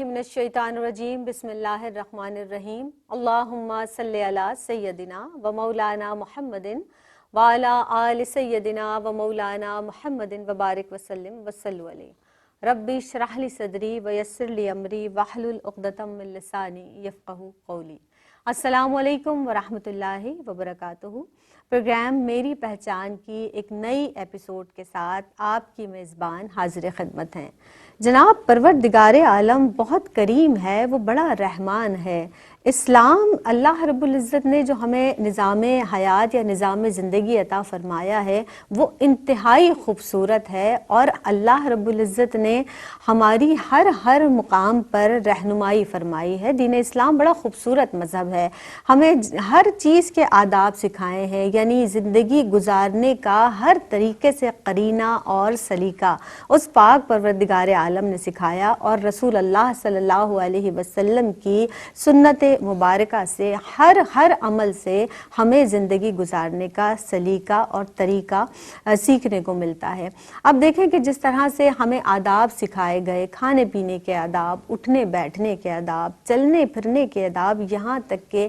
من الشیطان الرجیم بسم اللہ الرحمن الرحیم اللہم صلی علی سیدنا و مولانا محمد وعلی آل سیدنا و مولانا محمد وبارک وسلم وصلو علیہ ربی اشرح لی صدری ویسر لی امری واحلل عقدۃ من لسانی یفقہوا قولی۔ السلام علیکم ورحمۃ اللہ وبرکاتہ۔ پروگرام میری پہچان کی ایک نئی ایپیسوڈ کے ساتھ آپ کی میزبان حاضر خدمت ہیں۔ جناب پروردگار عالم بہت کریم ہے، وہ بڑا رحمان ہے۔ اسلام اللہ رب العزت نے جو ہمیں نظام حیات یا نظام زندگی عطا فرمایا ہے وہ انتہائی خوبصورت ہے، اور اللہ رب العزت نے ہماری ہر مقام پر رہنمائی فرمائی ہے۔ دین اسلام بڑا خوبصورت مذہب ہے، ہمیں ہر چیز کے آداب سکھائے ہیں، یعنی زندگی گزارنے کا ہر طریقے سے قرینہ اور سلیقہ اس پاک پروردگار عالم نے سکھایا، اور رسول اللہ صلی اللہ علیہ وسلم کی سنت مبارکہ سے ہر عمل سے ہمیں زندگی گزارنے کا سلیقہ اور طریقہ سیکھنے کو ملتا ہے۔ اب دیکھیں کہ جس طرح سے ہمیں آداب سکھائے گئے، کھانے پینے کے آداب، اٹھنے بیٹھنے کے آداب، چلنے پھرنے کے آداب، یہاں تک کہ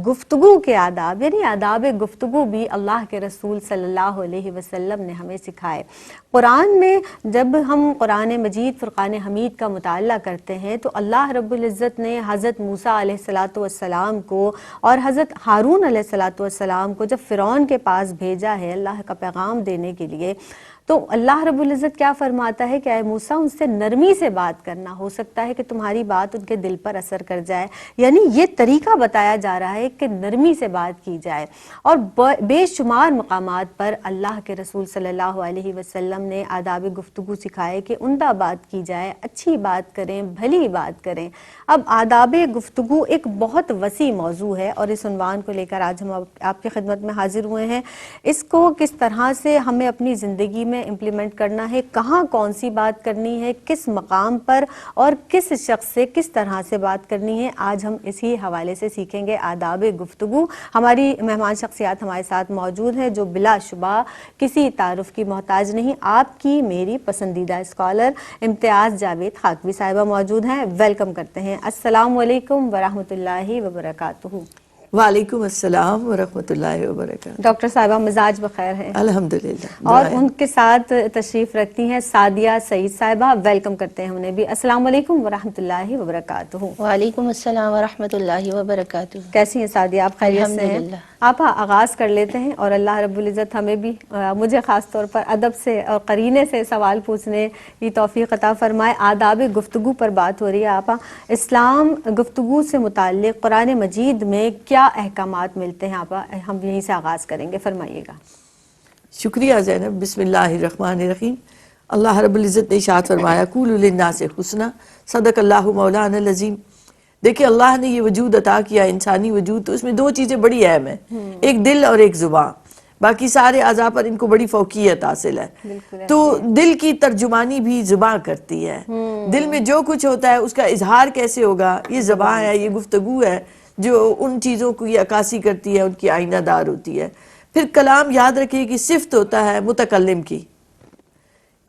گفتگو کے آداب، یعنی آداب گفتگو بھی اللہ کے رسول صلی اللہ علیہ وسلم نے ہمیں سکھائے۔ قرآن میں جب ہم قرآن مجید فرقان حمید کا مطالعہ کرتے ہیں تو اللہ رب العزت نے حضرت موسیٰ علیہ السلام کو اور حضرت ہارون علیہ السلام کو جب فرعون کے پاس بھیجا ہے اللہ کا پیغام دینے کے لیے، تو اللہ رب العزت کیا فرماتا ہے کہ اے موسیٰ ان سے نرمی سے بات کرنا، ہو سکتا ہے کہ تمہاری بات ان کے دل پر اثر کر جائے، یعنی یہ طریقہ بتایا جا رہا ہے کہ نرمی سے بات کی جائے۔ اور بے شمار مقامات پر اللہ کے رسول صلی اللہ علیہ وسلم نے آداب گفتگو سکھائے کہ عمدہ بات کی جائے، اچھی بات کریں، بھلی بات کریں۔ اب آداب گفتگو ایک بہت وسیع موضوع ہے، اور اس عنوان کو لے کر آج ہم آپ کی خدمت میں حاضر ہوئے ہیں۔ اس کو کس طرح سے ہمیں اپنی زندگی میں امپلیمنٹ کرنا ہے، کہاں کون سی بات کرنی ہے، کس مقام پر اور کس شخص سے کس طرح سے بات کرنی ہے، آج ہم اسی حوالے سے سیکھیں گے آداب گفتگو۔ ہماری مہمان شخصیات ہمارے ساتھ موجود ہیں جو بلا شبہ کسی تعارف کی محتاج نہیں، آپ کی میری پسندیدہ اسکالر امتیاز جاوید خاکوی صاحبہ موجود ہیں۔ ویلکم کرتے ہیں۔ السلام علیکم ورحمۃ اللہ وبرکاتہ۔ وعلیکم السلام ورحمۃ اللہ وبرکاتہ۔ ڈاکٹر صاحبہ مزاج بخیر ہے؟ الحمدللہ۔ اور ان کے ساتھ تشریف رکھتی ہیں سعدیہ سعید صاحبہ، ویلکم کرتے ہیں انہیں بھی۔ السلام علیکم ورحمۃ اللہ وبرکاتہ۔ وعلیکم السلام ورحمۃ اللہ وبرکاتہ۔ کیسی ہیں سعدیہ آپ؟ خیریت سے ہیں؟ الحمدللہ۔ آپ آغاز کر لیتے ہیں، اور اللہ رب العزت ہمیں بھی مجھے خاص طور پر ادب سے اور قرینے سے سوال پوچھنے کی توفیق عطا فرمائے۔ آداب گفتگو پر بات ہو رہی ہے آپا، اسلام گفتگو سے متعلق قرآن مجید میں کیا احکامات ملتے ہیں آپا؟ ہم یہیں سے آغاز کریں گے، فرمائیے گا۔ شکریہ زینب۔ بسم اللہ الرحمن الرحیم۔ اللہ رب العزت نے ارشاد فرمایا قولوا للناس حسنا، صدق اللہ مولانا العظیم۔ دیکھیں اللہ نے یہ وجود عطا کیا، انسانی وجود، تو اس میں دو چیزیں بڑی اہم ہیں، ایک دل اور ایک زبان۔ باقی سارے اعضاء پر ان کو بڑی فوقیت حاصل ہے۔ تو دل کی ترجمانی بھی زبان کرتی ہے، دل میں جو کچھ ہوتا ہے اس کا اظہار کیسے ہوگا، یہ زبان ہے، یہ گفتگو ہے جو ان چیزوں کو یہ عکاسی کرتی ہے، ان کی آئینہ دار ہوتی ہے۔ پھر کلام یاد رکھیے کہ صفت ہوتا ہے متکلم کی،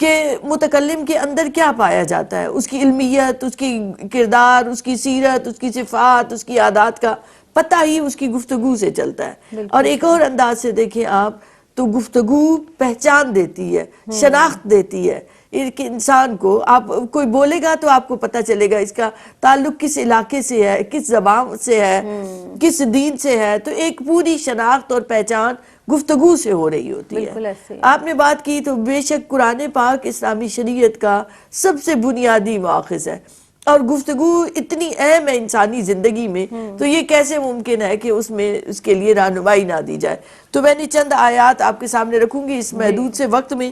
کہ متکلم کے اندر کیا پایا جاتا ہے، اس کی علمیت، اس کی کردار، اس کی سیرت، اس کی صفات، اس کی عادات کا پتہ ہی اس کی گفتگو سے چلتا ہے۔ اور ایک اور انداز سے دیکھیں آپ تو گفتگو پہچان دیتی ہے، شناخت دیتی ہے ایک انسان کو۔ آپ کوئی بولے گا تو آپ کو پتہ چلے گا اس کا تعلق کس علاقے سے ہے، کس زبان سے ہے، کس دین سے ہے، تو ایک پوری شناخت اور پہچان گفتگو سے ہو رہی ہوتی ہے۔ آپ نے بات کی تو بے شک قرآن پاک اسلامی شریعت کا سب سے بنیادی ماخذ ہے، اور گفتگو اتنی اہم ہے انسانی زندگی میں، تو یہ کیسے ممکن ہے کہ اس میں اس کے لیے رہنمائی نہ دی جائے۔ تو میں نے چند آیات آپ کے سامنے رکھوں گی اس محدود سے وقت میں،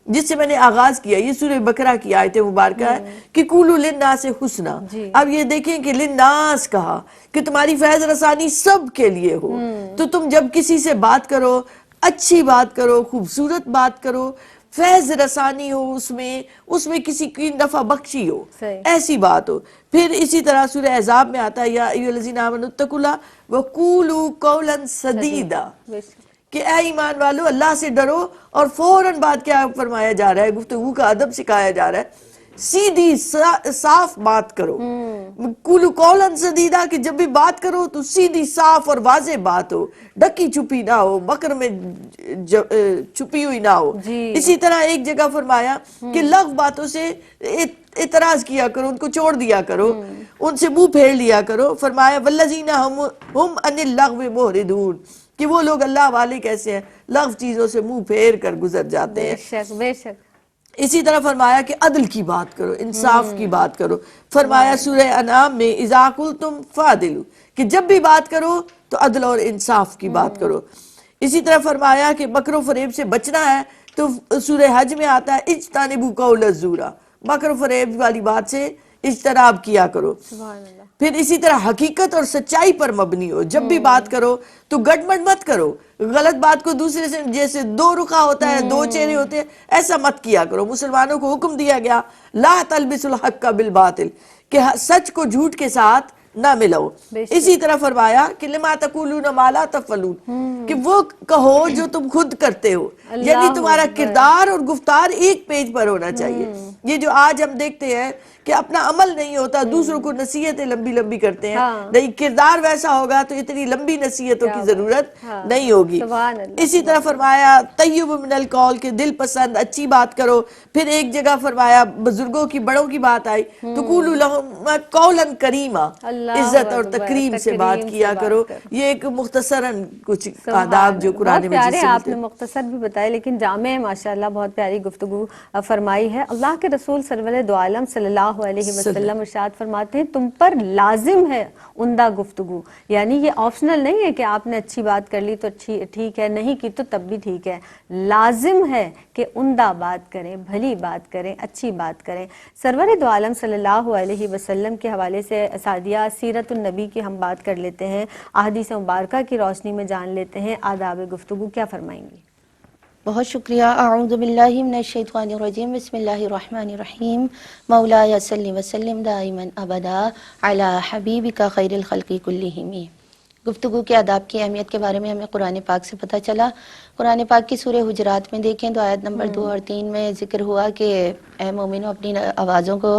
جس سے میں نے آغاز کیا۔ یہ سورہ بقرہ کی آیت مبارکہ ہے کہ قولوا للناس حسنا۔ اب یہ دیکھیں کہ للناس کہا کہ تمہاری فیض رسانی سب کے لیے ہو، تو تم جب کسی سے بات کرو اچھی بات کرو، خوبصورت بات کرو، فیض رسانی ہو، اس میں کسی کی نفع بخشی ہو، ایسی بات ہو۔ پھر اسی طرح سورہ احزاب میں آتا ہے یا ایھا الذین آمنوا اتقوا اللہ وقولوا قولا سدیدا، کہ اے ایمان والو اللہ سے ڈرو، اور فوراً بات کیا فرمایا جا رہا ہے، گفتگو کا ادب سکھایا جا رہا ہے سیدھی صاف بات کرو. قولوا قولا سدیدا کہ جب بھی بات کرو تو سیدھی صاف اور واضح بات ہو, ڈکی چھپی نہ ہو, مکر میں چھپی ہوئی نہ ہو. اسی طرح ایک جگہ فرمایا کہ لغو باتوں سے اعتراض کیا کرو, ان کو چھوڑ دیا کرو, ان سے منہ پھیر لیا کرو. فرمایا والذین ہم عن اللغو معرضون, کہ وہ لوگ اللہ والے کیسے ہیں, لغو چیزوں سے منہ پھیر کر گزر جاتے ہیں. بے شک بے شک. اسی طرح فرمایا کہ عدل کی بات کرو, انصاف کی بات کرو. فرمایا سورہ انعام میں اذا قلتم فعدلوا, کہ جب بھی بات کرو تو عدل اور انصاف کی بات کرو. اسی طرح فرمایا کہ مکر و فریب سے بچنا ہے تو سورہ حج میں آتا ہے اجتنبوا قول الزور, مکر و فریب والی بات سے اجتناب کیا کرو. سبحان اللہ. پھر اسی طرح حقیقت اور سچائی پر مبنی ہو, جب بھی بات کرو تو گڑبڑ مت کرو, غلط بات کو دوسرے سے, جیسے دو رخا ہوتا ہے, دو چہرے ہوتے ہیں, ایسا مت کیا کرو. مسلمانوں کو حکم دیا گیا لا تلبسوا الحق بالباطل, کہ سچ کو جھوٹ کے ساتھ نہ ملاؤ. اسی طرح فرمایا کہ لما تقولون ما لا تفعلون, کہ وہ کہو جو تم خود کرتے ہو, یعنی تمہارا کردار اور گفتار ایک پیج پر ہونا چاہیے. یہ جو آج ہم دیکھتے ہیں کہ اپنا عمل نہیں ہوتا, دوسروں کو نصیحتیں لمبی لمبی کرتے ہیں, نہیں کردار ویسا ہوگا تو اتنی لمبی نصیحتوں کی ضرورت نہیں ہوگی. اسی طرح فرمایا طیب من القول, کہ دل پسند اچھی بات کرو. پھر ایک جگہ فرمایا بزرگوں کی, بڑوں کی بات آئی تو قولوا لهم قولا کریما, عزت اور تکریم سے بات کیا کرو. یہ ایک مختصراً کچھ آداب جو قرآن مجید سے ملتے ہیں. آپ نے مختصر بھی بتائے لیکن جامع ماشاءاللہ بہت پیاری گفتگو فرمائی ہے. اللہ کے رسول سرور دو عالم صلی اللہ علیہ وسلم ارشاد فرماتے ہیں تم پر لازم ہے عمدہ گفتگو, یعنی یہ آپشنل نہیں ہے کہ آپ نے اچھی بات کر لی تو ٹھیک ہے, نہیں کی تو تب بھی ٹھیک ہے. لازم ہے کہ عمدہ بات کریں, بھلی بات کریں, اچھی بات کریں. سرور دو عالم صلی اللہ علیہ وسلم کے حوالے سے سعدیہ سیرت النبی کی ہم بات کر لیتے ہیں, احادیث مبارکہ کی روشنی میں جان لیتے ہیں آداب گفتگو. کیا فرمائیں گی؟ بہت شکریہ. اعوذ باللہ من الشیطان الرجیم, بسم اللہ الرحمن الرحیم. مولایا صلی وسلم دائما ابدا علی حبیبک خیر الخلق کلہم. گفتگو کے آداب کی اہمیت کے بارے میں ہمیں قرآن پاک سے پتہ چلا. قرآن پاک کی سورہ حجرات میں دیکھیں تو آیت نمبر 2 اور 3 میں ذکر ہوا کہ اے مومنو اپنی آوازوں کو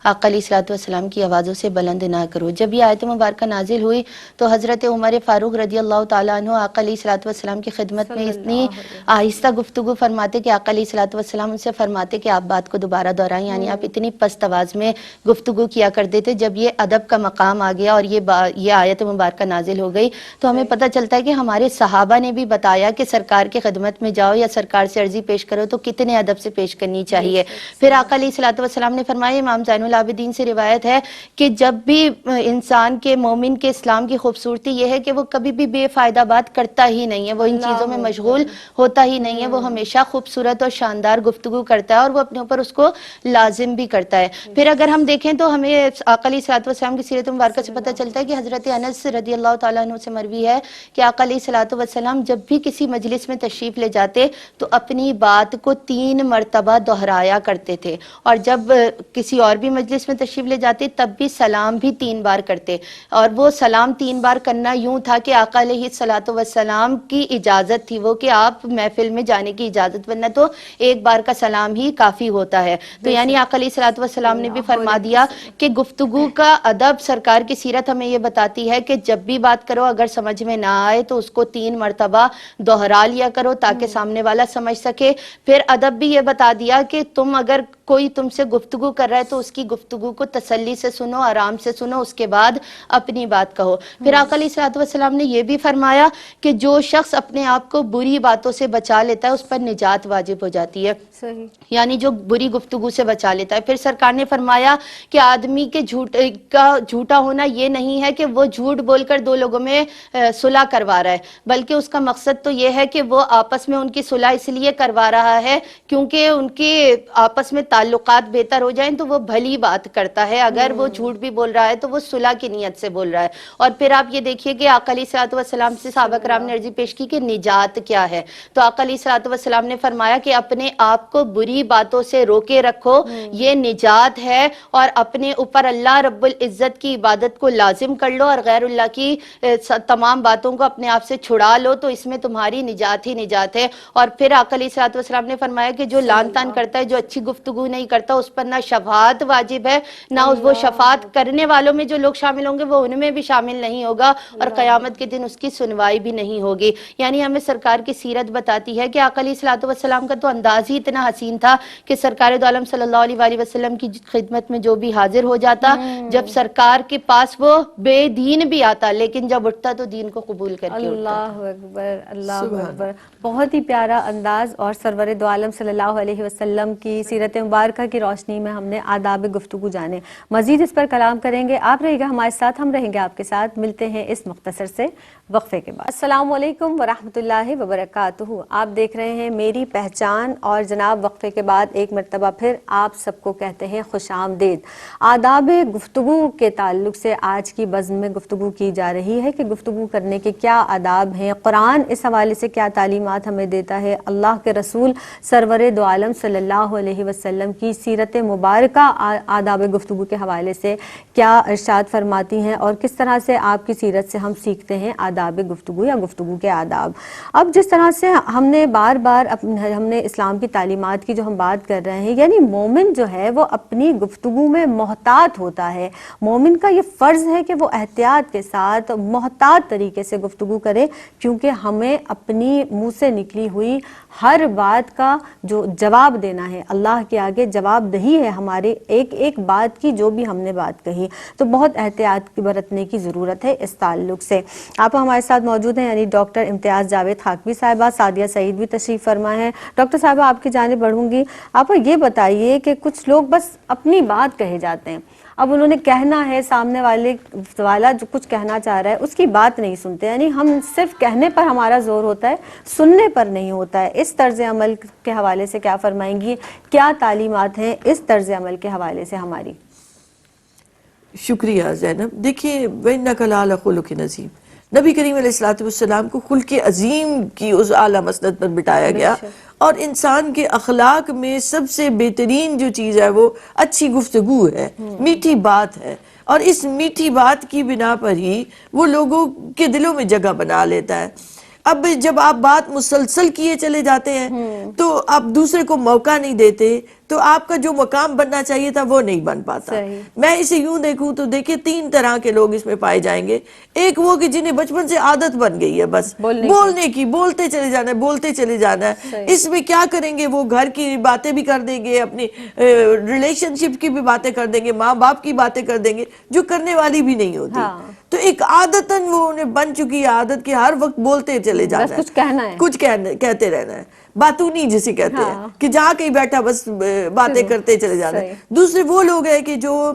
آقا علیہ الصلوۃ والسلام کی آوازوں سے بلند نہ کرو. جب یہ آیت مبارکہ نازل ہوئی تو حضرت عمر فاروق رضی اللہ تعالیٰ عنہ آقا علیہ الصلوۃ والسلام کی خدمت میں اتنی آہستہ گفتگو فرماتے کہ آقا علیہ الصلوۃ والسلام ان سے فرماتے کہ آپ بات کو دوبارہ دہرائیں, یعنی آپ اتنی پست آواز میں گفتگو کیا کرتے تھے. جب یہ ادب کا مقام آ گیا اور یہ آیت مبارکہ نازل ہو گئی تو ہمیں پتہ چلتا ہے کہ ہمارے صحابہ نے بھی بتایا کہ سرکار کی خدمت میں جاؤ یا سرکار سے عرضی پیش کرو تو کتنے ادب سے پیش کرنی چاہیے. پھر آقا علیہ الصلوۃ والسلام نے فرمایا, امام زین العابدین سے روایت ہے کہ جب بھی انسان کے مومن کے اسلام کی خوبصورتی یہ ہے کہ وہ کبھی بھی بے فائدہ بات کرتا ہی نہیں ہے, وہ ان چیزوں میں مشغول ہوتا ہی نہیں ہے, وہ ہمیشہ خوبصورت اور شاندار گفتگو کرتا ہے اور وہ اپنے اوپر اس کو لازم بھی کرتا ہے. پھر اگر ہم دیکھیں تو ہمیں آقا علیہ الصلوۃ والسلام کی سیرت مبارکہ سے پتہ چلتا ہے کہ حضرت انس رضی اللہ تعالیٰ عنہ سے مروی ہے کہ آقا علیہ الصلوۃ والسلام جب بھی کسی مجلس میں تشریف لے جاتے تو اپنی بات کو 3 مرتبہ دہرایا کرتے تھے, اور جب کسی اور بھی مجلس میں تشریف لے جاتے تب بھی سلام بھی 3 بار کرتے. اور وہ سلام 3 بار کرنا یوں تھا کہ آقا علیہ الصلوۃ والسلام کی اجازت تھی وہ کہ آپ محفل میں جانے کی اجازت, ورنہ تو 1 بار کا سلام ہی کافی ہوتا ہے. تو یعنی آقا علیہ الصلوۃ والسلام نے بھی فرما دیا کہ گفتگو کا ادب, سرکار کی سیرت ہمیں یہ بتاتی ہے کہ جب بھی بات کرو اگر سمجھ میں نہ آئے تو اس کو 3 مرتبہ دہرا لیا کرو تاکہ سامنے والا سمجھ سکے. پھر ادب بھی یہ بتا دیا کہ تم اگر کوئی تم سے گفتگو کر رہا ہے تو اس کی گفتگو کو تسلی سے سنو, آرام سے سنو, اس کے بعد اپنی بات کہو. پھر آقا علیہ الصلوۃ والسلام نے یہ بھی فرمایا کہ جو شخص اپنے آپ کو بری باتوں سے بچا لیتا ہے اس پر نجات واجب ہو جاتی ہے, یعنی جو بری گفتگو سے بچا لیتا ہے. پھر سرکار نے فرمایا کہ آدمی کے جھوٹا ہونا یہ نہیں ہے کہ وہ جھوٹ بول کر 2 لوگوں میں صلح کروا رہا ہے, بلکہ اس کا مقصد تو یہ ہے کہ وہ آپس میں ان کی صلح اس لیے کروا رہا ہے کیونکہ ان کے آپس میں تعلقات بہتر ہو جائیں تو وہ بھلی بات کرتا ہے. اگر وہ جھوٹ بھی بول رہا ہے تو وہ صلح کی نیت سے بول رہا ہے. اور پھر آپ یہ دیکھیے کہ آقا علیہ الصلوۃ والسلام سے صحابہ کرام نے عرضی پیش کی کہ نجات کیا ہے, تو آقا علیہ الصلوۃ والسلام نے فرمایا کہ اپنے آپ کو بری باتوں سے روکے رکھو, یہ نجات ہے, اور اپنے اوپر اللہ رب العزت کی عبادت کو لازم کر لو اور غیر اللہ کی تمام باتوں کو اپنے آپ سے چھڑا لو, تو اس میں تمہاری نجات ہی نجات ہے. اور پھر آقا علیہ الصلوۃ والسلام نے فرمایا کہ جو لان تان کرتا ہے, جو اچھی گفتگو گفتگو نہیں کرتا اس پر نہ شفاعت واجب ہے، نہ وہ شفاعت کرنے والوں میں جو لوگ شامل ہوں گے وہ ان میں بھی شامل نہیں ہوگا، اور قیامت کے دن اس کی سنوائی بھی نہیں ہوگی۔ یعنی ہمیں سرکار کی سیرت بتاتی ہے کہ آقا علیہ الصلوۃ والسلام کا تو انداز ہی اتنا حسین تھا کہ سرکار دو عالم صلی اللہ علیہ وآلہ وسلم کی خدمت میں جو بھی حاضر ہو جاتا، جب سرکار کے پاس وہ بے دین بھی آتا لیکن جب اٹھتا تو دین کو قبول کر کے اٹھتا تھا۔ اللہ اکبر، اللہ اکبر، بہت ہی پیارا انداز، اور سرور دو عالم صلی اللہ علیہ وسلم کی سیرت مبارکہ کی روشنی میں ہم نے آداب گفتگو جانے، مزید اس پر کلام کریں گے۔ آپ رہیے گا ہمارے ساتھ، ہم رہیں گے آپ کے ساتھ، ملتے ہیں اس مختصر سے وقفے کے بعد۔ السلام علیکم ورحمۃ اللہ وبرکاتہ، آپ دیکھ رہے ہیں میری پہچان، اور جناب وقفے کے بعد ایک مرتبہ پھر آپ سب کو کہتے ہیں خوش آمدید۔ آداب گفتگو کے تعلق سے آج کی بزم میں گفتگو کی جا رہی ہے کہ گفتگو کرنے کے کیا آداب ہیں، قرآن اس حوالے سے کیا تعلیمات ہمیں دیتا ہے، اللہ کے رسول سرور دو عالم صلی اللہ علیہ وسلم کی سیرت مبارکہ آداب گفتگو کے حوالے سے کیا ارشاد فرماتی ہیں، اور کس طرح سے آپ کی سیرت سے ہم سیکھتے ہیں آداب گفتگو یا گفتگو کے آداب۔ اب جس طرح سے ہم نے بار بار ہم نے اسلام کی تعلیمات کی جو ہم بات کر رہے ہیں، یعنی مومن جو ہے وہ اپنی گفتگو میں محتاط ہوتا ہے، مومن کا یہ فرض ہے کہ وہ احتیاط کے ساتھ محتاط طریقے سے گفتگو کرے، کیونکہ ہمیں اپنی منہ سے نکلی ہوئی ہر بات کا جو جواب دینا ہے، اللہ کے آگے جواب دہی ہے ہماری ایک ایک بات کی، جو بھی ہم نے بات کہی، تو بہت احتیاط برتنے کی ضرورت ہے اس تعلق سے۔ آپ ہمارے ساتھ موجود ہیں، یعنی ڈاکٹر امتیاز جاوید خاکوی صاحبہ، سعدیہ سعید بھی تشریف فرما ہے۔ ڈاکٹر صاحبہ آپ کی جانب بڑھوں گی، آپ یہ بتائیے کہ کچھ لوگ بس اپنی بات کہے جاتے ہیں، اب انہوں نے کہنا ہے، سامنے والا جو کچھ کہنا چاہ رہا ہے اس کی بات نہیں سنتے، یعنی ہم صرف کہنے پر ہمارا زور ہوتا ہے، سننے پر نہیں ہوتا ہے۔ اس طرز عمل کے حوالے سے کیا فرمائیں گی، کیا تعلیمات ہیں اس طرز عمل کے حوالے سے ہماری؟ شکریہ زینب۔ دیکھیے وَإِنَّكَ لَعَلَىٰ خُلُقٍ عَظِيمٍ، نبی کریم علیہ الصلوۃ والسلام کو خلق عظیم کی اس اعلیٰ مسند پر بٹھایا گیا، اور انسان کے اخلاق میں سب سے بہترین جو چیز ہے وہ اچھی گفتگو ہے، میٹھی بات ہے، اور اس میٹھی بات کی بنا پر ہی وہ لوگوں کے دلوں میں جگہ بنا لیتا ہے۔ اب جب آپ بات مسلسل کیے چلے جاتے ہیں تو آپ دوسرے کو موقع نہیں دیتے، تو آپ کا جو مقام بننا چاہیے تھا وہ نہیں بن پاتا۔ میں اسے یوں دیکھوں تو دیکھیں تین طرح کے لوگ اس میں پائے جائیں گے۔ ایک وہ کہ جنہیں بچپن سے عادت بن گئی ہے بس بولنے کی، بولتے چلے جانا ہے، بولتے چلے جانا ہے۔ اس میں کیا کریں گے، وہ گھر کی باتیں بھی کر دیں گے، اپنی ریلیشن شپ کی بھی باتیں کر دیں گے، ماں باپ کی باتیں کر دیں گے جو کرنے والی بھی نہیں ہوتی۔ تو ایک عادتاً وہ انہیں بن چکی ہے عادت کہ ہر وقت بولتے چلے جانا ہے، کچھ کہنا ہے، کچھ کہتے رہنا ہے، باتونی جسے کہتے ہیں کہ جہاں کہیں بیٹھا بس باتیں کرتے چلے جانا ہے۔ دوسرے وہ لوگ ہیں کہ جو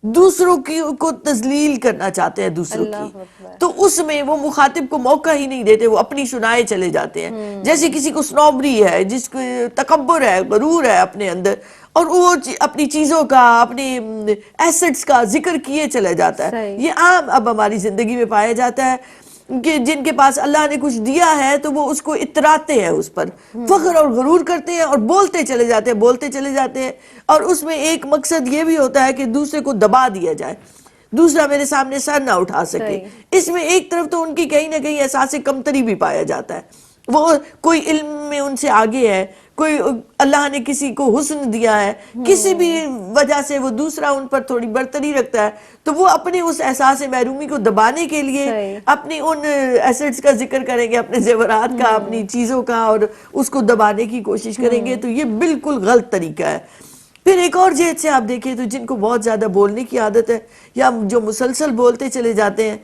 دوسروں کو تذلیل کرنا چاہتے ہیں دوسروں کی، تو اس میں وہ مخاطب کو موقع ہی نہیں دیتے، وہ اپنی سنائے چلے جاتے ہیں۔ جیسے کسی کو سنوبری ہے، جس کو تکبر ہے، غرور ہے اپنے اندر، اور وہ اپنی چیزوں کا، اپنی ایسٹس کا ذکر کیے چلا جاتا ہے۔ یہ عام اب ہماری زندگی میں پایا جاتا ہے کہ جن کے پاس اللہ نے کچھ دیا ہے تو وہ اس کو اتراتے ہیں، اس پر فخر اور غرور کرتے ہیں اور بولتے چلے جاتے ہیں، بولتے چلے جاتے ہیں، اور اس میں ایک مقصد یہ بھی ہوتا ہے کہ دوسرے کو دبا دیا جائے، دوسرا میرے سامنے سر نہ اٹھا سکے۔ اس میں ایک طرف تو ان کی کہیں نہ کہیں احساس کمتری بھی پایا جاتا ہے، وہ کوئی علم میں ان سے آگے ہے، کوئی اللہ نے کسی کو حسن دیا ہے، کسی بھی وجہ سے وہ دوسرا ان پر تھوڑی برتری رکھتا ہے، تو وہ اپنے اس احساس محرومی کو دبانے کے لیے اپنی ان ایسٹس کا ذکر کریں گے، اپنے زیورات کا، اپنی چیزوں کا، اور اس کو دبانے کی کوشش کریں گے۔ تو یہ بالکل غلط طریقہ ہے۔ پھر ایک اور جہت سے آپ دیکھیں تو جن کو بہت زیادہ بولنے کی عادت ہے یا جو مسلسل بولتے چلے جاتے ہیں،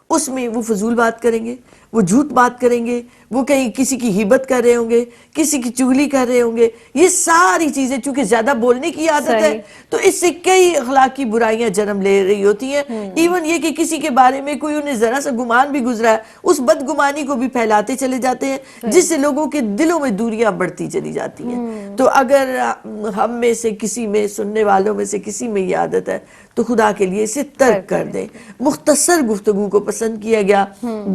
اس میں وہ فضول بات کریں گے، وہ جھوٹ بات کریں گے، وہ کہیں کسی کی غیبت کر رہے ہوں گے، کسی کی چغلی کر رہے ہوں گے۔ یہ ساری چیزیں چونکہ زیادہ بولنے کی عادت ہے تو اس سے کئی اخلاقی برائیاں جنم لے رہی ہوتی ہیں۔ ایون یہ کہ کسی کے بارے میں کوئی انہیں ذرا سا گمان بھی گزرا ہے، اس بدگمانی کو بھی پھیلاتے چلے جاتے ہیں، جس سے لوگوں کے دلوں میں دوریاں بڑھتی چلی جاتی ہیں۔ تو اگر ہم میں سے کسی میں، سننے والوں میں سے کسی میں یہ عادت ہے تو خدا کے لیے اسے ترک کر دیں۔ مختصر گفتگو کو پسند کیا گیا،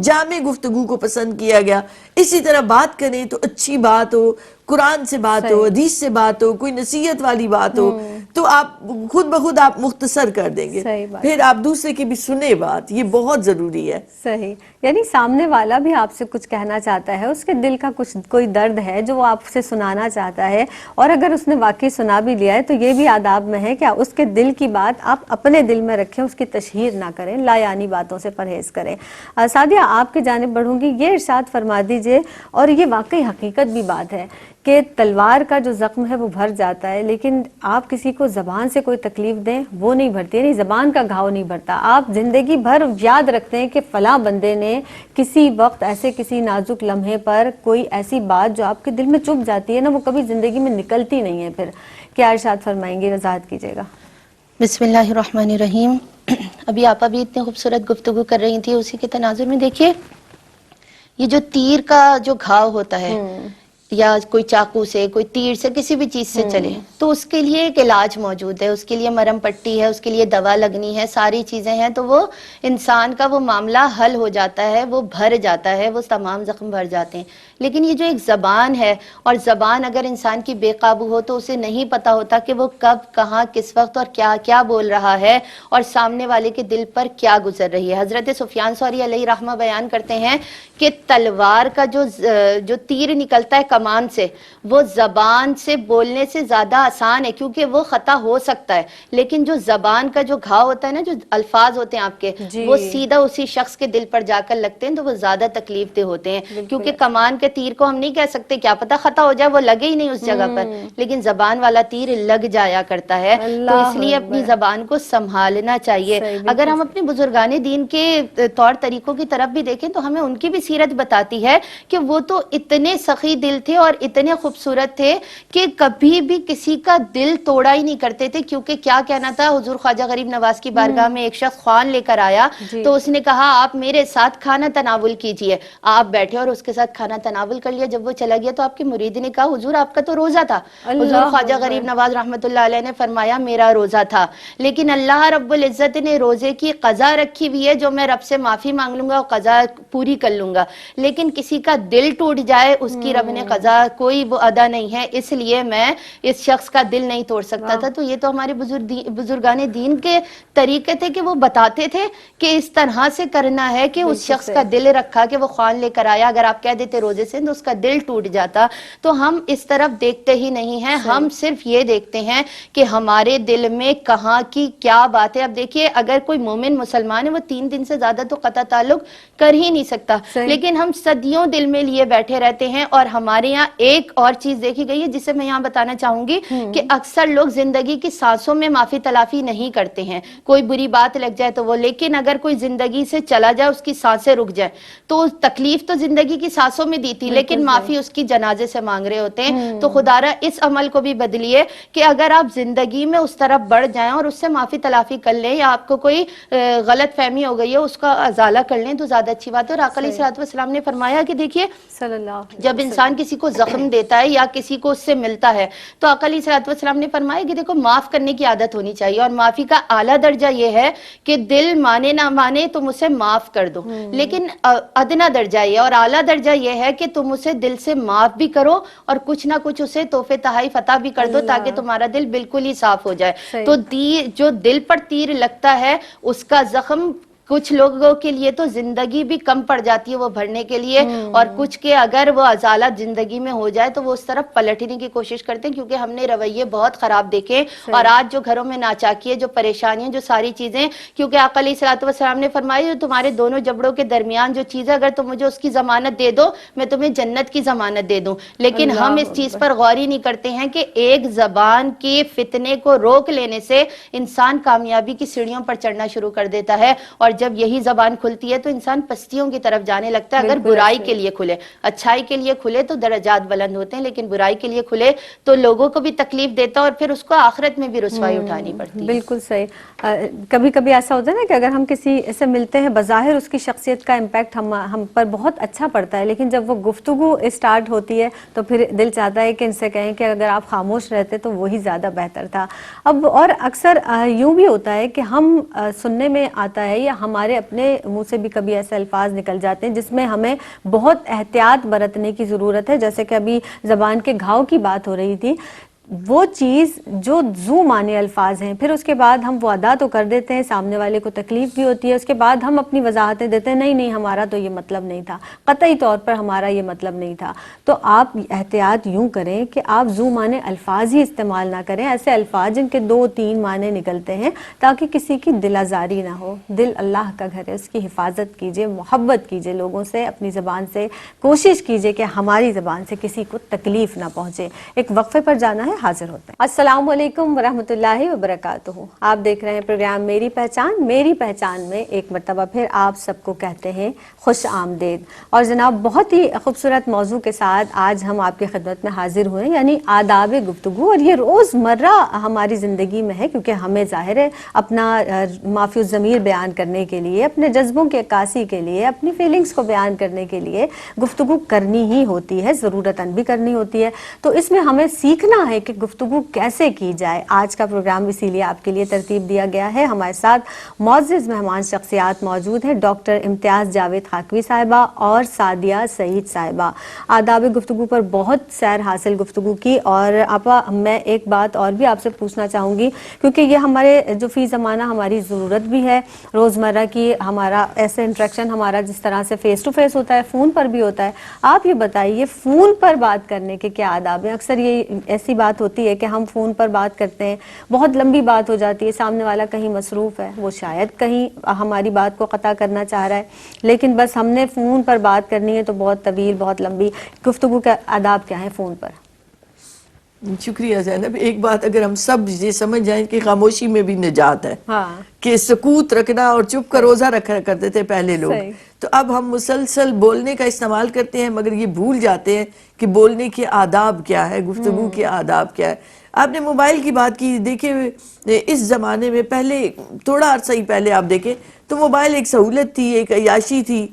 جامع گفتگو گفتگو کو پسند کیا گیا. اسی طرح بات کریں تو اچھی بات ہو, قرآن سے بات ہو, حدیث سے بات ہو, کوئی نصیحت والی بات ہو, تو آپ خود بخود آپ مختصر کر دیں گے, پھر آپ دوسرے کی بھی سنیں بات, یہ بہت ضروری ہے. صحیح, یعنی سامنے والا بھی آپ سے کچھ کہنا چاہتا ہے, اس کے دل کا کچھ کوئی درد ہے جو وہ آپ سے سنانا چاہتا ہے, اور اگر اس نے واقعی سنا بھی لیا ہے تو یہ بھی آداب میں ہے کہ اس کے دل کی بات آپ اپنے دل میں رکھیں, اس کی تشہیر نہ کریں, لا یعنی باتوں سے پرہیز کریں. سعدیہ آپ کی جانب بڑھوں گی, یہ ارشاد فرما دیجئے, اور یہ واقعی حقیقت بھی بات ہے کہ تلوار کا جو زخم ہے وہ بھر جاتا ہے, لیکن آپ کسی کو زبان سے کوئی تکلیف دیں وہ نہیں بھرتی, یعنی زبان کا گھاؤ نہیں بھرتا. آپ زندگی بھر یاد رکھتے ہیں کہ فلاں بندے نے کسی وقت ایسے کسی نازک لمحے پر کوئی ایسی بات جو آپ کے دل میں چپ جاتی ہے نا, وہ کبھی زندگی میں نکلتی نہیں ہے. پھر کیا ارشاد فرمائیں گے, وضاحت کیجیے گا. بسم اللہ الرحمن الرحیم. ابھی آپ ابھی اتنے خوبصورت گفتگو کر رہی تھی, اسی کے تناظر میں دیکھیے یہ جو تیر کا جو گھاؤ ہوتا ہے, یا کوئی چاقو سے, کوئی تیر سے, کسی بھی چیز سے چلے تو اس کے لیے ایک علاج موجود ہے, اس کے لیے مرہم پٹی ہے, اس کے لیے دوا لگنی ہے, ساری چیزیں ہیں, تو وہ انسان کا وہ معاملہ حل ہو جاتا ہے, وہ بھر جاتا ہے, وہ تمام زخم بھر جاتے ہیں. لیکن یہ جو ایک زبان ہے, اور زبان اگر انسان کی بے قابو ہو تو اسے نہیں پتا ہوتا کہ وہ کب, کہاں, کس وقت اور کیا کیا بول رہا ہے, اور سامنے والے کے دل پر کیا گزر رہی ہے. حضرت سفیان ثوری علیہ رحمہ بیان کرتے ہیں کہ تلوار کا جو تیر نکلتا ہے کمان سے, وہ زبان سے بولنے سے زیادہ آسان ہے, کیونکہ وہ خطا ہو سکتا ہے, لیکن جو زبان کا جو گھاؤ ہوتا ہے نا, جو الفاظ ہوتے ہیں آپ کے, وہ سیدھا اسی شخص کے دل پر جا کر لگتے ہیں, تو وہ زیادہ تکلیف دہ ہوتے ہیں. کیونکہ کمان کے تیر کو ہم نہیں کہہ سکتے, کیا پتہ خطا ہو جائے, وہ لگے ہی نہیں اس جگہ پر, لیکن زبان والا تیر لگ جایا کرتا ہے. تو اس لیے اپنی زبان کو سنبھالنا چاہیے. اگر ہم اپنے بزرگان دین کے طور طریقوں کی طرف بھی دیکھیں تو ہمیں ان کی بھی سیرت بتاتی ہے کہ وہ تو اتنے سخی دل تھے اور اتنے خوبصورت تھے کہ کبھی بھی کسی کا دل توڑا ہی نہیں کرتے تھے. کیونکہ کیا کہنا تھا, حضور خواجہ غریب نواز کی بارگاہ میں ایک شخص خوان لے کر آیا, تو اس نے کہا آپ میرے ساتھ کھانا تناول کیجئے. آپ بیٹھے اور اس کے ساتھ کھانا تناول کر لیا. جب وہ چلا گیا تو آپ کی مرید نے کہا حضور آپ کا تو روزہ تھا. حضور خواجہ غریب نواز رحمۃ اللہ علیہ نے فرمایا میرا روزہ تھا, لیکن اللہ رب العزت نے روزے کی قضا رکھی ہوئی ہے, جو میں رب سے معافی مانگ لوں گا اور قضا پوری کر لوں گا. لیکن کسی کا دل ٹوٹ جائے, اس کی رب نے قضا کوئی وہ ادا نہیں ہے, اس لیے میں اس شخص کا دل نہیں توڑ سکتا تھا. تو یہ تو ہمارے بزرگان دین کے طریقے تھے کہ وہ بتاتے تھے کہ اس طرح سے کرنا ہے کہ اس شخص کا دل رکھا کہ وہ خوان لے کر آیا, اگر آپ کہہ دیتے روزے سے تو اس کا دل ٹوٹ جاتا. تو ہم اس طرف دیکھتے ہی نہیں ہیں, ہم صرف یہ دیکھتے ہیں کہ ہمارے دل میں کہاں کی کیا بات ہے. اب دیکھیے اگر کوئی مومن مسلمان ہے وہ 3 دن سے زیادہ تو قطع تعلق کر ہی نہیں سکتا, لیکن ہم صدیوں دل میں لیے بیٹھے رہتے ہیں. اور ہمارے یہاں ایک اور چیز دیکھی گئی ہے جسے میں یہاں بتانا چاہوں گی کہ اکثر لوگ زندگی کی سانسوں میں معافی تلافی نہیں کرتے ہیں. کوئی بری بات لگ جائے تو وہ, لیکن اگر کوئی زندگی سے چلا جائے, اس کی سانسیں رک جائیں, تو تکلیف تو زندگی کی سانسوں میں دی تھی, لیکن معافی اس کی جنازے سے مانگ رہے ہوتے ہیں. تو خدا را اس عمل کو بھی بدلیے کہ اگر آپ زندگی میں اس طرف بڑھ جائیں اور اس سے معافی تلافی کر لیں, یا آپ کو کوئی غلط فہمی ہو گئی ہے اس کا ازالہ کر لیں, تو زیادہ اچھی بات ہے. اور آقا علیہ الصلوۃ والسلام نے فرمایا کہ دیکھیے جب انسان کسی کو زخم دیتا ہے یا کسی کو اس سے ملتا ہے, تو آقا علیہ الصلوۃ والسلام نے فرمایا کہ دیکھو معاف کرنے کی عادت ہونی چاہیے, اور معافی کا اعلیٰ درجہ یہ ہے کہ دل مانے نہ مانے تم اسے معاف کر دو, لیکن ادنا درجہ یہ اور اعلیٰ درجہ یہ ہے کہ تم اسے دل سے معاف بھی کرو اور کچھ نہ کچھ اسے تحفے تحائف عطا بھی کر دو, تاکہ تمہارا دل بالکل ہی صاف ہو جائے. تو جو دل پر تیر لگتا ہے اس کا زخم کچھ لوگوں کے لیے تو زندگی بھی کم پڑ جاتی ہے وہ بھرنے کے لیے, اور کچھ کے اگر وہ ازالہ زندگی میں ہو جائے تو وہ اس طرف پلٹنے کی کوشش کرتے ہیں, کیونکہ ہم نے رویے بہت خراب دیکھے. اور آج جو گھروں میں ناچاکی ہے, جو پریشانیاں, جو ساری چیزیں, کیونکہ آقا علیہ الصلوۃ والسلام نے فرمایا تمہارے دونوں جبڑوں کے درمیان جو چیز ہے, اگر تم مجھے اس کی ضمانت دے دو میں تمہیں جنت کی ضمانت دے دوں. لیکن ہم اس چیز پر غور ہی نہیں کرتے ہیں کہ ایک زبان کے فتنے کو روک لینے سے انسان کامیابی کی سیڑھیوں پر چڑھنا شروع کر دیتا ہے, اور جب یہی زبان کھلتی ہے تو انسان پستیوں کی طرف جانے لگتا ہے. اگر برائی کے لیے کھلے, اچھائی کے لیے کھلے تو درجات بلند ہوتے ہیں, لیکن برائی کے لیے کھلے تو لوگوں کو بھی تکلیف دیتا ہے, اور پھر اس کو آخرت میں بھی رسوائی اٹھانی پڑتی ہے. بالکل صحیح. کبھی کبھی ایسا ہوتا ہے نا کہ اگر ہم کسی سے ملتے ہیں, بظاہر اس کی شخصیت کا امپیکٹ ہم پر بہت اچھا پڑتا ہے, لیکن جب وہ گفتگو اسٹارٹ ہوتی ہے تو پھر دل چاہتا ہے کہ ان سے کہیں کہ اگر آپ خاموش رہتے تو وہی زیادہ بہتر تھا. اب اور اکثر یوں بھی ہوتا ہے کہ ہم سننے میں آتا ہے یا ہمارے اپنے منہ سے بھی کبھی ایسے الفاظ نکل جاتے ہیں جس میں ہمیں بہت احتیاط برتنے کی ضرورت ہے. جیسے کہ ابھی زبان کے گھاؤ کی بات ہو رہی تھی, وہ چیز جو ذو معنی الفاظ ہیں, پھر اس کے بعد ہم وہ ادا تو کر دیتے ہیں, سامنے والے کو تکلیف بھی ہوتی ہے, اس کے بعد ہم اپنی وضاحتیں دیتے ہیں, نہیں ہمارا تو یہ مطلب نہیں تھا, قطعی طور پر ہمارا یہ مطلب نہیں تھا. تو آپ احتیاط یوں کریں کہ آپ ذو معنی الفاظ ہی استعمال نہ کریں, ایسے الفاظ جن کے 2-3 معنی نکلتے ہیں, تاکہ کسی کی دل آزاری نہ ہو. دل اللہ کا گھر ہے, اس کی حفاظت کیجئے, محبت کیجئے لوگوں سے, اپنی زبان سے کوشش کیجئے کہ ہماری زبان سے کسی کو تکلیف نہ پہنچے. ایک وقفے پر جانا ہے, حاضر ہوتے ہیں. السلام علیکم ورحمۃ اللہ وبرکاتہ. آپ دیکھ رہے ہیں پروگرام میری پہچان. میری پہچان میں ایک مرتبہ پھر آپ سب کو کہتے ہیں خوش آمدید. اور جناب بہت ہی خوبصورت موضوع کے ساتھ آج ہم آپ کی خدمت میں حاضر ہوئے, یعنی آداب گفتگو. اور یہ روزمرہ ہماری زندگی میں ہے, کیونکہ ہمیں ظاہر ہے اپنا معافی الضمیر بیان کرنے کے لیے, اپنے جذبوں کی عکاسی کے لیے, اپنی فیلنگز کو بیان کرنے کے لیے گفتگو کرنی ہی ہوتی ہے, ضرورتاً بھی کرنی ہوتی ہے. تو اس میں ہمیں سیکھنا ہے کہ گفتگو کیسے کی جائے. آج کا پروگرام اسی لیے آپ کے لیے ترتیب دیا گیا ہے. ہمارے ساتھ معزز مہمان شخصیات موجود ہیں, ڈاکٹر امتیاز جاوید خاکوی صاحبہ اور سعدیہ سعید صاحبہ. آداب گفتگو پر بہت سیر حاصل گفتگو کی. اور آپا میں ایک بات اور بھی آپ سے پوچھنا چاہوں گی, کیونکہ یہ ہمارے جو فی زمانہ ہماری ضرورت بھی ہے روزمرہ کی, ہمارا ایسے انٹریکشن ہمارا جس طرح سے فیس ٹو فیس ہوتا ہے, فون پر بھی ہوتا ہے. آپ یہ بتائیے فون پر بات کرنے کے کیا آداب ہیں؟ اکثر یہ ایسی بات ہوتی ہے کہ ہم فون پر بات کرتے ہیں, بہت لمبی بات ہو جاتی ہے, سامنے والا کہیں مصروف ہے, وہ شاید کہیں ہماری بات کو قطع کرنا چاہ رہا ہے, لیکن بس ہم نے فون پر بات کرنی ہے تو بہت طویل, بہت لمبی. گفتگو کے آداب کیا ہیں فون پر؟ شکریہ زینب. ایک بات اگر ہم سب یہ سمجھ جائیں کہ خاموشی میں بھی نجات ہے, کہ سکوت رکھنا اور چپ کا روزہ رکھا کرتے تھے پہلے لوگ, تو اب ہم مسلسل بولنے کا استعمال کرتے ہیں مگر یہ بھول جاتے ہیں کہ بولنے کے آداب کیا ہے, گفتگو کے آداب کیا ہے. آپ نے موبائل کی بات کی, دیکھیں اس زمانے میں پہلے تھوڑا عرصہ ہی پہلے آپ دیکھیں تو موبائل ایک سہولت تھی, ایک عیاشی تھی,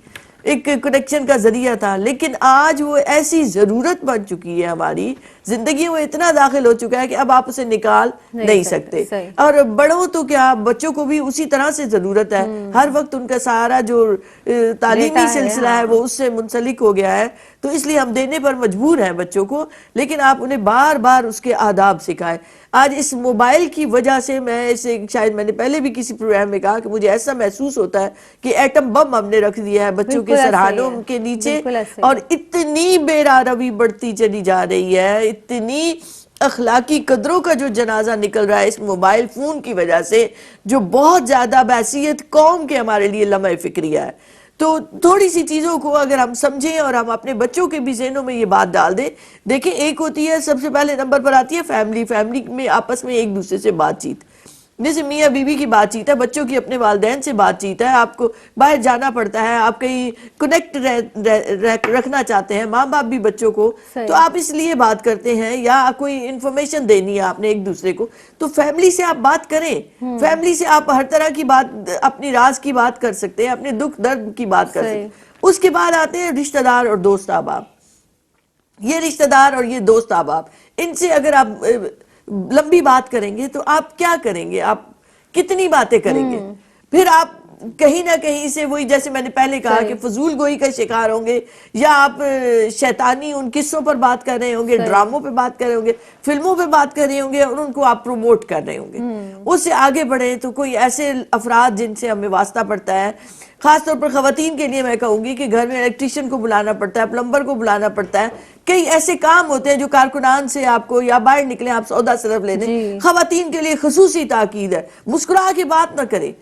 ایک کنیکشن کا ذریعہ تھا. لیکن آج وہ ایسی ضرورت بن چکی ہے, ہماری زندگی میں اتنا داخل ہو چکا ہے کہ اب آپ اسے نکال نہیں سکتے. اور بڑوں تو کیا, بچوں کو بھی اسی طرح سے ضرورت ہے. ہر وقت ان کا سارا جو تعلیمی سلسلہ ہے وہ اس سے منسلک ہو گیا ہے, تو اس لیے ہم دینے پر مجبور ہیں بچوں کو. لیکن آپ انہیں بار بار اس کے آداب سکھائیں. آج اس موبائل کی وجہ سے شاید میں نے پہلے بھی کسی پروگرام میں کہا کہ مجھے ایسا محسوس ہوتا ہے کہ ایٹم بم ہم نے رکھ دیا ہے بچوں کے سرحانوں کے نیچے, اور اتنی بے روی بڑھتی چلی جا رہی ہے, اتنی اخلاقی قدروں کا جو جنازہ نکل رہا ہے اس موبائل فون کی وجہ سے, جو بہت زیادہ بحیثیت قوم کے ہمارے لیے لمحہ فکریہ ہے. تو تھوڑی سی چیزوں کو اگر ہم سمجھیں اور ہم اپنے بچوں کے بھی ذہنوں میں یہ بات ڈال دیں. دیکھیں ایک ہوتی ہے, سب سے پہلے نمبر پر آتی ہے فیملی میں آپس میں ایک دوسرے سے بات چیت. جیسے میاں بیوی کی بات چیت ہے, بچوں کی اپنے والدین سے بات چیت ہے, آپ کو باہر جانا پڑتا ہے, آپ کہیں کنیکٹ رکھنا چاہتے ہیں ماں باپ بھی بچوں کو, تو آپ اس لیے بات کرتے ہیں, یا کوئی انفارمیشن دینی ہے آپ نے ایک دوسرے کو, تو فیملی سے آپ بات کریں. فیملی سے آپ ہر طرح کی بات, اپنی راز کی بات کر سکتے ہیں, اپنے دکھ درد کی بات کر سکتے ہیں. اس کے بعد آتے ہیں رشتہ دار اور دوست احباب. یہ رشتہ دار اور یہ دوست احباب, ان سے اگر آپ لمبی بات کریں گے تو آپ کیا کریں گے, آپ کتنی باتیں کریں گے. پھر آپ کہیں نہ کہیں سے وہی, جیسے میں نے پہلے کہا کہ فضول گوئی کا شکار ہوں گے, یا آپ شیطانی ان قصوں پر بات کر رہے ہوں گے, ڈراموں پہ بات کر رہے ہوں گے, فلموں پہ بات کر رہے ہوں گے, اور ان کو آپ پروموٹ کر رہے ہوں گے. اس سے آگے بڑھیں تو کوئی ایسے افراد جن سے ہمیں واسطہ پڑتا ہے, خاص طور پر خواتین کے لیے میں کہوں گی کہ گھر میں الیکٹریشین کو بلانا پڑتا ہے, پلمبر کو بلانا پڑتا ہے, کئی ایسے کام ہوتے ہیں جو کارکنان سے آپ کو, یا باہر نکلیں آپ سودا صرف لینے, خواتین کے لیے خصوصی تاکید ہے, مسکرا کے بات نہ کریں,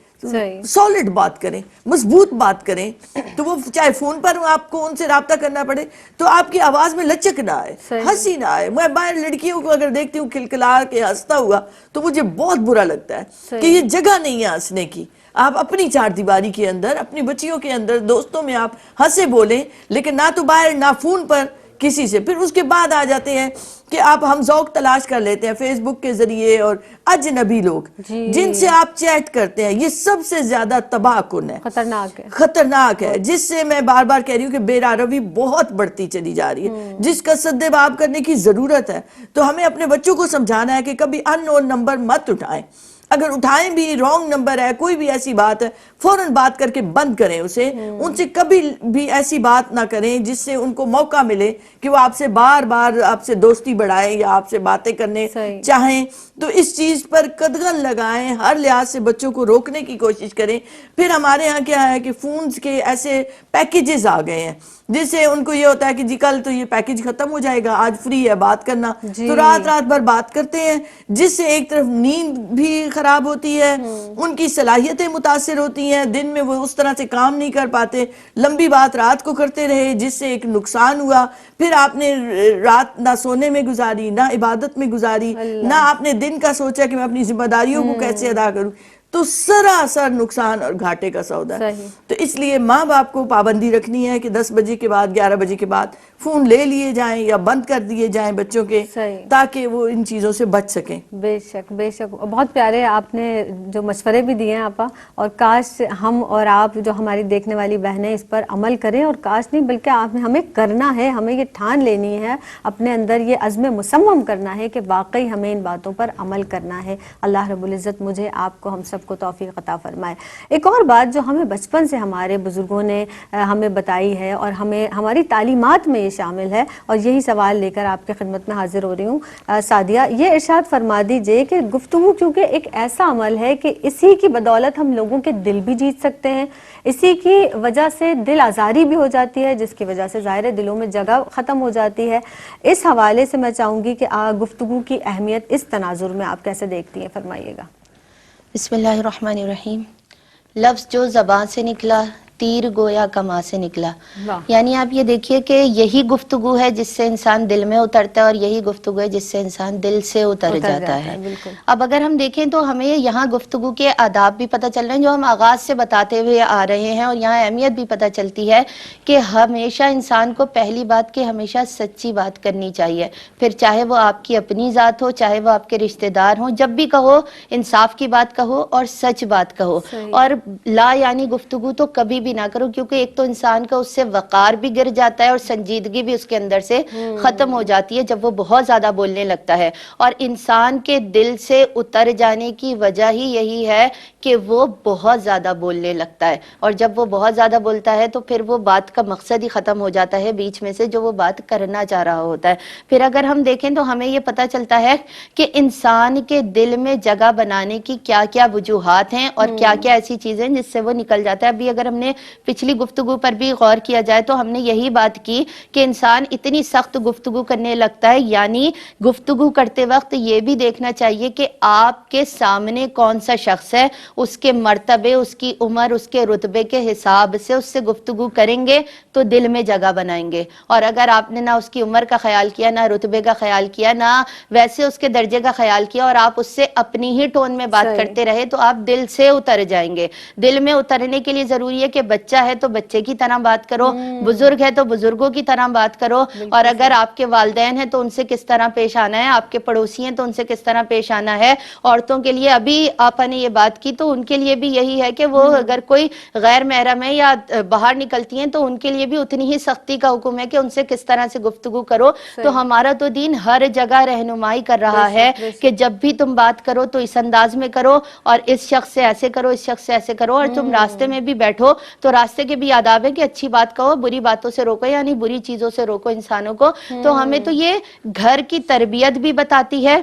سالڈ بات کریں, مضبوط بات کریں. تو وہ چاہے فون پر آپ کو ان سے رابطہ کرنا پڑے تو آپ کی آواز میں لچک نہ آئے, ہنسی نہ آئے. میں باہر لڑکیوں کو اگر دیکھتی ہوں کھلکھلا کے ہنستا ہوا تو مجھے بہت برا لگتا ہے کہ یہ جگہ نہیں ہے ہنسنے کی. آپ اپنی چار دیواری کے اندر, اپنی بچیوں کے اندر, دوستوں میں آپ ہنسے بولیں, لیکن نہ تو باہر نہ فون پر کسی سے. پھر اس کے بعد آ جاتے ہیں کہ آپ ہم ذوق تلاش کر لیتے ہیں فیس بک کے ذریعے, اور اجنبی لوگ جن سے آپ چیٹ کرتے ہیں, یہ سب سے زیادہ تباہ کن ہے, خطرناک ہے, جس سے میں بار بار کہہ رہی ہوں کہ بے روی بہت بڑھتی چلی جا رہی ہے, جس کا سدباب کرنے کی ضرورت ہے. تو ہمیں اپنے بچوں کو سمجھانا ہے کہ کبھی ان نون نمبر مت اٹھائیں, اگر اٹھائیں بھی رانگ نمبر ہے، کوئی بھی ایسی بات ہے، فوراً بات کر کے بند کریں اسے. ان سے کبھی بھی ایسی بات نہ کریں جس سے ان کو موقع ملے کہ وہ آپ سے بار بار آپ سے دوستی بڑھائیں یا آپ سے باتیں کرنے صحیح. چاہیں. تو اس چیز پر قدغن لگائیں، ہر لحاظ سے بچوں کو روکنے کی کوشش کریں. پھر ہمارے ہاں کیا ہے کہ فونز کے ایسے پیکیجز آ گئے ہیں جس سے ان کو یہ ہوتا ہے کہ جی کل تو یہ پیکیج ختم ہو جائے گا، آج فری ہے بات کرنا، جی. تو رات رات بھر بات کرتے ہیں، جس سے ایک طرف نیند بھی خراب ہوتی ہے، ان کی صلاحیتیں متاثر ہوتی ہیں، دن میں وہ اس طرح سے کام نہیں کر پاتے، لمبی بات رات کو کرتے رہے جس سے ایک نقصان ہوا. پھر آپ نے رات نہ سونے میں گزاری، نہ عبادت میں گزاری، نہ آپ نے دن کا سوچا کہ میں اپنی ذمہ داریوں کو کیسے ادا کروں. تو سراسر نقصان اور گھاٹے کا سودا ہے. صحیح. تو اس لیے ماں باپ کو پابندی رکھنی ہے کہ 10 بجے کے بعد 11 بجے کے بعد فون لے لیے جائیں یا بند کر دیے جائیں بچوں کے، صحیح. تاکہ وہ ان چیزوں سے بچ سکیں. بے شک بے شک. بہت پیارے آپ نے جو مشورے بھی دیے ہیں آپا، اور کاش ہم اور آپ جو ہماری دیکھنے والی بہنیں اس پر عمل کریں، اور کاش نہیں بلکہ آپ نے ہمیں کرنا ہے، ہمیں یہ ٹھان لینی ہے، اپنے اندر یہ عزم مصمم کرنا ہے کہ واقعی ہمیں ان باتوں پر عمل کرنا ہے. اللہ رب العزت مجھے آپ کو ہم سب کو توفیق عطا فرمائے. ایک اور بات جو ہمیں بچپن سے ہمارے بزرگوں نے ہمیں بتائی ہے اور ہمیں ہماری تعلیمات میں یہ شامل ہے، اور یہی سوال لے کر آپ کے خدمت میں حاضر ہو رہی ہوں. سعدیہ، یہ ارشاد فرما دیجئے کہ گفتگو کیونکہ ایک ایسا عمل ہے کہ اسی کی بدولت ہم لوگوں کے دل بھی جیت سکتے ہیں، اسی کی وجہ سے دل آزاری بھی ہو جاتی ہے، جس کی وجہ سے ظاہر دلوں میں جگہ ختم ہو جاتی ہے. اس حوالے سے میں چاہوں گی کہ گفتگو کی اہمیت اس تناظر میں آپ کیسے دیکھتی ہیں، فرمائیے گا. بسم اللہ الرحمن الرحیم. لفظ جو زبان سے نکلا تیر گویا کماں سے نکلا. واہ. یعنی آپ یہ دیکھیے کہ یہی گفتگو ہے جس سے انسان دل میں اترتا ہے، اور یہی گفتگو ہے جس سے انسان دل سے اتر جاتا ہے. بالکل. اب اگر ہم دیکھیں تو ہمیں یہاں گفتگو کے آداب بھی پتہ چل رہے ہیں جو ہم آغاز سے بتاتے ہوئے آ رہے ہیں، اور یہاں اہمیت بھی پتہ چلتی ہے کہ ہمیشہ انسان کو پہلی بات کہ ہمیشہ سچی بات کرنی چاہیے. پھر چاہے وہ آپ کی اپنی ذات ہو، چاہے وہ آپ کے رشتہ دار ہوں، جب بھی کہو انصاف کی بات کہو اور سچ بات کہو. صحیح. اور لا یعنی گفتگو تو کبھی بھی نہ کرو، کیونکہ ایک تو انسان کا اس سے وقار بھی گر جاتا ہے اور سنجیدگی بھی اس کے اندر سے ختم ہو جاتی ہے جب وہ بہت زیادہ بولنے لگتا ہے. اور انسان کے دل سے اتر جانے کی وجہ ہی یہی ہے کہ وہ بہت زیادہ بولنے لگتا ہے، اور جب وہ بہت زیادہ بولتا ہے تو پھر وہ بات کا مقصد ہی ختم ہو جاتا ہے بیچ میں سے جو وہ بات کرنا چاہ رہا ہوتا ہے. پھر اگر ہم دیکھیں تو ہمیں یہ پتہ چلتا ہے کہ انسان کے دل میں جگہ بنانے کی کیا کیا وجوہات ہیں اور کیا کیا ایسی چیزیں جس سے وہ نکل جاتا ہے. ابھی اگر ہم نے پچھلی گفتگو پر بھی غور کیا جائے تو ہم نے یہی بات کی کہ انسان اتنی سخت گفتگو کرنے لگتا ہے، یعنی گفتگو کرتے وقت یہ بھی دیکھنا چاہیے کہ آپ کے سامنے کون سا شخص ہے، اس کے مرتبے، اس کی عمر، اس کے رتبے کے حساب سے اس سے گفتگو کریں گے تو دل میں جگہ بنائیں گے. اور اگر آپ نے نہ اس کی عمر کا خیال کیا، نہ رتبے کا خیال کیا، نہ ویسے اس کے درجے کا خیال کیا، اور آپ اس سے اپنی ہی ٹون میں بات کرتے رہے تو آپ دل سے اتر جائیں گے. دل میں اترنے کے لیے ضروری ہے کہ بچہ ہے تو بچے کی طرح بات کرو، بزرگ ہے تو بزرگوں کی طرح بات کرو، اور اگر آپ کے والدین ہیں تو ان سے کس طرح پیش آنا ہے، آپ کے پڑوسی ہیں تو ان سے کس طرح پیش آنا ہے. عورتوں کے لیے ابھی آپ نے یہ بات کی تو ان کے لیے بھی یہی ہے کہ وہ اگر کوئی غیر محرم ہے یا باہر نکلتی ہیں تو ان کے لیے بھی اتنی ہی سختی کا حکم ہے کہ ان سے کس طرح سے گفتگو کرو. تو ہمارا تو دین ہر جگہ رہنمائی کر رہا ہے کہ جب بھی تم بات کرو تو اس انداز میں کرو، اور اس شخص سے ایسے کرو، اس شخص سے ایسے کرو. اور تم راستے میں بھی بیٹھو تو راستے کے بھی آداب ہے کہ اچھی بات کہو، بری باتوں سے روکو، یعنی بری چیزوں سے روکو انسانوں کو. تو ہمیں تو یہ گھر کی تربیت بھی بتاتی ہے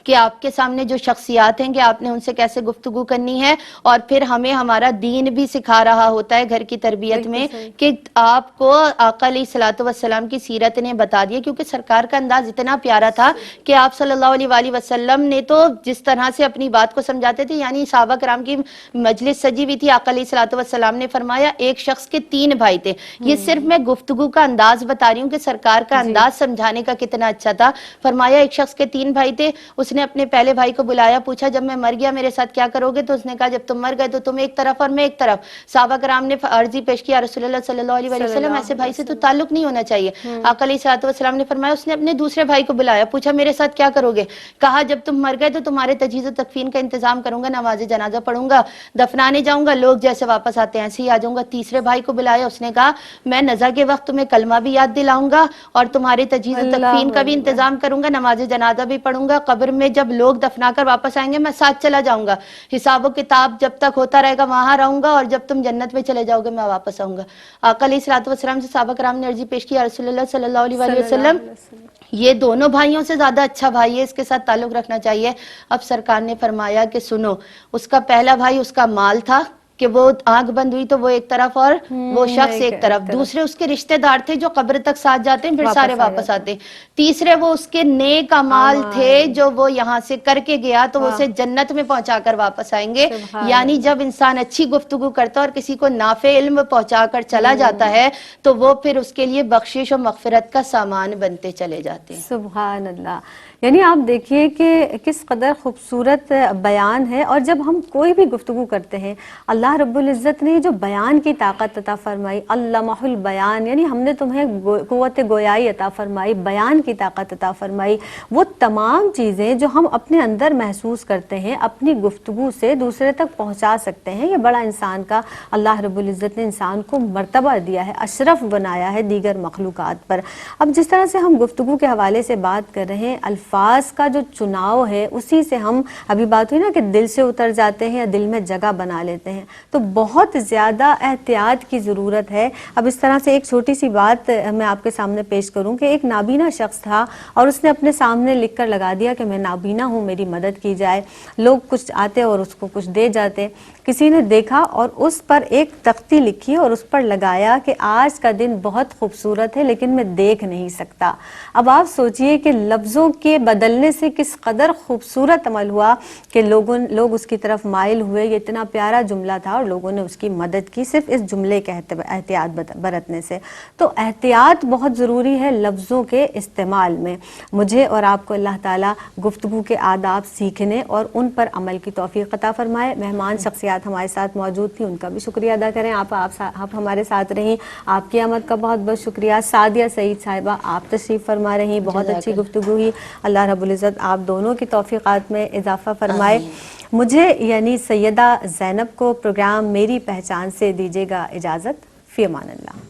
کہ آپ کے سامنے جو شخصیات ہیں کہ آپ نے ان سے کیسے گفتگو کرنی ہے، اور پھر ہمیں ہمارا دین بھی سکھا رہا ہوتا ہے گھر کی تربیت میں کہ آپ کو آقا علیہ الصلوۃ والسلام کی سیرت نے بتا دیا، کیونکہ سرکار کا انداز اتنا پیارا تھا کہ آپ صلی اللہ علیہ وآلہ وسلم نے تو جس طرح سے اپنی بات کو سمجھاتے تھے، یعنی صحابہ کرام کی مجلس سجی ہوئی تھی، آقا علیہ الصلوۃ والسلام نے فرمایا ایک شخص کے 3 بھائی تھے. یہ صرف میں گفتگو کا انداز بتا رہی ہوں کہ سرکار کا انداز سمجھانے کا کتنا اچھا تھا. فرمایا ایک شخص کے 3 بھائی تھے، اس نے اپنے پہلے بھائی کو بلایا، پوچھا جب میں مر گیا میرے ساتھ کیا کرو گے؟ تو اس نے کہا جب تم مر گئے تو تم ایک طرف اور میں ایک طرف. صحابہ کرام نے عرضی پیش کیا رسول اللہ صلی اللہ علیہ وسلم ایسے بھائی سے تو تعلق نہیں ہونا چاہیے. آقا علیہ الصلوۃ والسلام نے فرمایا اس نے اپنے دوسرے بھائی کو بلایا، پوچھا میرے ساتھ کیا کرو گے؟ کہا جب تم مر گئے تو تمہارے تجہیز و تکفین کا انتظام کروں گا، نماز جنازہ پڑھوں گا، دفنانے جاؤں گا، لوگ جیسے واپس آتے ہیں ایسے ہی آ جاؤں گا. تیسرے بھائی کو بلایا، اس نے کہا میں نزا کے وقت تمہیں کلمہ بھی یاد دلاؤں گا اور تمہارے تجہیز و تکفین کا بھی انتظام کروں گا، نماز جنازہ بھی پڑھوں گا، قبر میں جب لوگ دفنا کر واپس آئیں گے میں ساتھ چلا جاؤں گا, حساب و کتاب جب تک ہوتا رہے گا وہاں رہوں گا, اور جب تم جنت میں چلے جاؤ گے میں واپس آؤں گا. آقا علیہ الصلوۃ والسلام سے صحابہ کرام نے عرضی پیش کی, یا رسول اللہ صلی اللہ علیہ وآلہ وسلم, یہ دونوں بھائیوں سے زیادہ اچھا بھائی ہے, اس کے ساتھ تعلق رکھنا چاہیے. اب سرکار نے فرمایا کہ سنو, اس کا پہلا بھائی اس کا مال تھا کہ وہ آنکھ بند ہوئی تو وہ ایک طرف اور وہ شخص ایک طرف, دوسرے اس کے رشتہ دار تھے جو قبر تک ساتھ جاتے ہیں پھر سارے واپس آتے ہیں, تیسرے وہ اس کے نیک اعمال تھے جو وہ یہاں سے کر کے گیا تو وہ اسے جنت میں پہنچا کر واپس آئیں گے. یعنی جب انسان اچھی گفتگو کرتا ہے اور کسی کو نافع علم پہنچا کر چلا جاتا ہے تو وہ پھر اس کے لیے بخشش و مغفرت کا سامان بنتے چلے جاتے ہیں. سبحان اللہ. یعنی آپ دیکھیے کہ کس قدر خوبصورت بیان ہے, اور جب ہم کوئی بھی گفتگو کرتے ہیں اللہ رب العزت نے جو بیان کی طاقت عطا فرمائی, علمہ البیان, یعنی ہم نے تمہیں قوت گویائی عطا فرمائی, بیان کی طاقت عطا فرمائی. وہ تمام چیزیں جو ہم اپنے اندر محسوس کرتے ہیں اپنی گفتگو سے دوسرے تک پہنچا سکتے ہیں. یہ بڑا انسان کا اللہ رب العزت نے انسان کو مرتبہ دیا ہے, اشرف بنایا ہے دیگر مخلوقات پر. اب جس طرح سے ہم گفتگو کے حوالے سے بات کر رہے ہیں, الفاظ کا جو چناؤ ہے اسی سے ہم, ابھی بات ہوئی نا کہ دل سے اتر جاتے ہیں یا دل میں جگہ بنا لیتے ہیں, تو بہت زیادہ احتیاط کی ضرورت ہے. اب اس طرح سے ایک چھوٹی سی بات میں آپ کے سامنے پیش کروں کہ ایک نابینا شخص تھا اور اس نے اپنے سامنے لکھ کر لگا دیا کہ میں نابینا ہوں, میری مدد کی جائے. لوگ کچھ آتے اور اس کو کچھ دے جاتے. کسی نے دیکھا اور اس پر ایک تختی لکھی اور اس پر لگایا کہ آج کا دن بہت خوبصورت ہے لیکن میں دیکھ نہیں سکتا. اب آپ سوچئے کہ لفظوں کے بدلنے سے کس قدر خوبصورت عمل ہوا کہ لوگ اس کی طرف مائل ہوئے. یہ اتنا پیارا جملہ تھا اور لوگوں نے اس کی مدد کی صرف اس جملے کے احتیاط برتنے سے. تو احتیاط بہت ضروری ہے لفظوں کے استعمال میں. مجھے اور آپ کو اللہ تعالیٰ گفتگو کے آداب سیکھنے اور ان پر عمل کی توفیق عطا فرمائے. مہمان شخصیات ہمارے ساتھ موجود تھی, ان کا بھی شکریہ ادا کریں. آپ ہمارے ساتھ رہیں, آپ کی آمد کا بہت بہت شکریہ. سعدیہ سعید صاحبہ آپ تشریف فرما رہی, بہت اچھی گفتگو ہوئی. اللہ رب العزت آپ دونوں کی توفیقات میں اضافہ فرمائے. مجھے یعنی سیدہ زینب کو پروگرام میری پہچان سے دیجیے گا اجازت. فی امان اللہ.